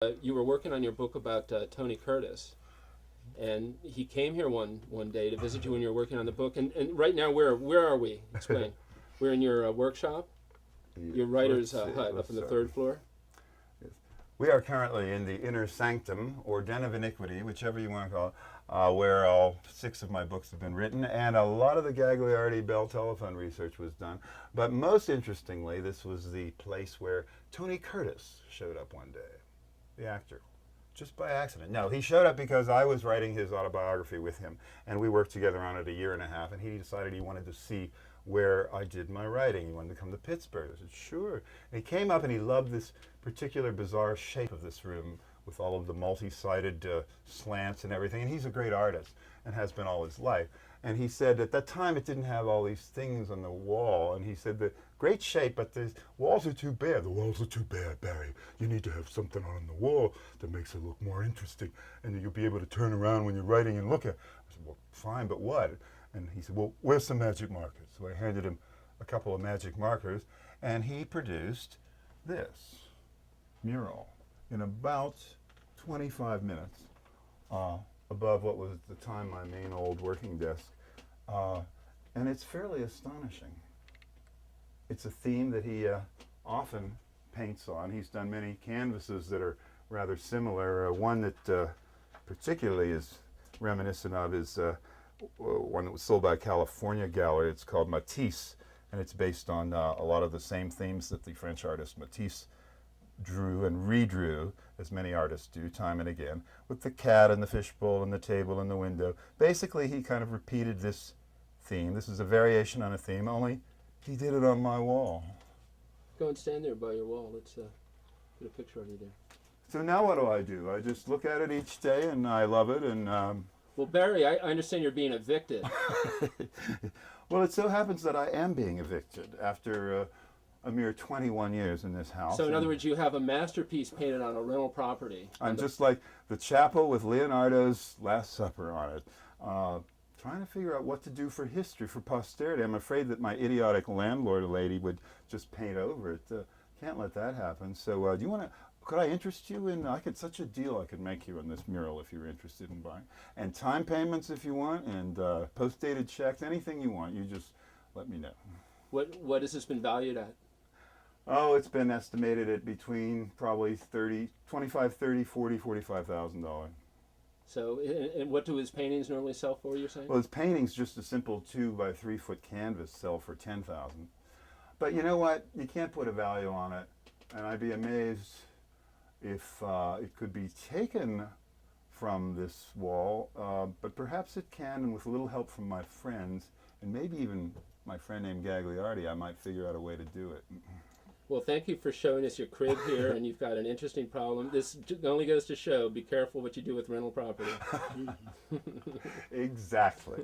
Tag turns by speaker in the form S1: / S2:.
S1: You were working on your book about Tony Curtis, and he came here one day to visit you when you were working on the book. And right now, where are we? Explain. We're in your workshop, your writer's hut up on the third floor.
S2: Yes. We are currently in the inner sanctum, or den of iniquity, whichever you want to call it, where all 6 of my books have been written, and a lot of the Gagliardi Bell telephone research was done. But most interestingly, this was the place where Tony Curtis showed up one day, the actor, just by accident. No, he showed up because I was writing his autobiography with him, and we worked together on it a year and a half, and he decided he wanted to see where I did my writing. He wanted to come to Pittsburgh. I said, sure. And he came up and he loved this particular bizarre shape of this room with all of the multi-sided slants and everything. And he's a great artist and has been all his life. And he said at that time it didn't have all these things on the wall. And he said, the great shape, but the walls are too bad. The walls are too bad, Barry. You need to have something on the wall that makes it look more interesting. And you'll be able to turn around when you're writing and look at it. I said, well, fine, but what? And he said, well, where's some magic markers? So I handed him a couple of magic markers, and he produced this mural in about 25 minutes above what was at the time my main old working desk. And it's fairly astonishing. It's a theme that he often paints on. He's done many canvases that are rather similar. One that particularly is reminiscent of is one that was sold by a California gallery. It's called Matisse, and it's based on a lot of the same themes that the French artist Matisse drew and redrew, as many artists do time and again, with the cat and the fishbowl and the table and the window. Basically, he kind of repeated this theme. This is a variation on a theme, only he did it on my wall.
S1: Go and stand there by your wall. Let's put a picture of you there.
S2: So now what do? I just look at it each day, and I love it, and
S1: well, Barry, I understand you're being evicted.
S2: Well, it so happens that I am being evicted after a mere 21 years in this house.
S1: So in other words, you have a masterpiece painted on a rental property.
S2: I'm just like the chapel with Leonardo's Last Supper on it, trying to figure out what to do for history, for posterity. I'm afraid that my idiotic landlord lady would just paint over it. Can't let that happen. So do you want to... Could I interest you in, such a deal I could make you in this mural if you're interested in buying. And time payments if you want, and post-dated checks, anything you want, you just let me know.
S1: What has this been valued at?
S2: Oh, it's been estimated at between probably $25,000, $30,000, $40,000, $45,000.
S1: So, and what do his paintings normally sell for, you're saying?
S2: Well, his paintings, just a simple 2 by 3 foot canvas, sell for $10,000. But you know what? You can't put a value on it, and I'd be amazed if it could be taken from this wall, but perhaps it can, and with a little help from my friends, and maybe even my friend named Gagliardi, I might figure out a way to do it.
S1: Well, thank you for showing us your crib here, and you've got an interesting problem. This only goes to show, be careful what you do with rental property.
S2: Exactly.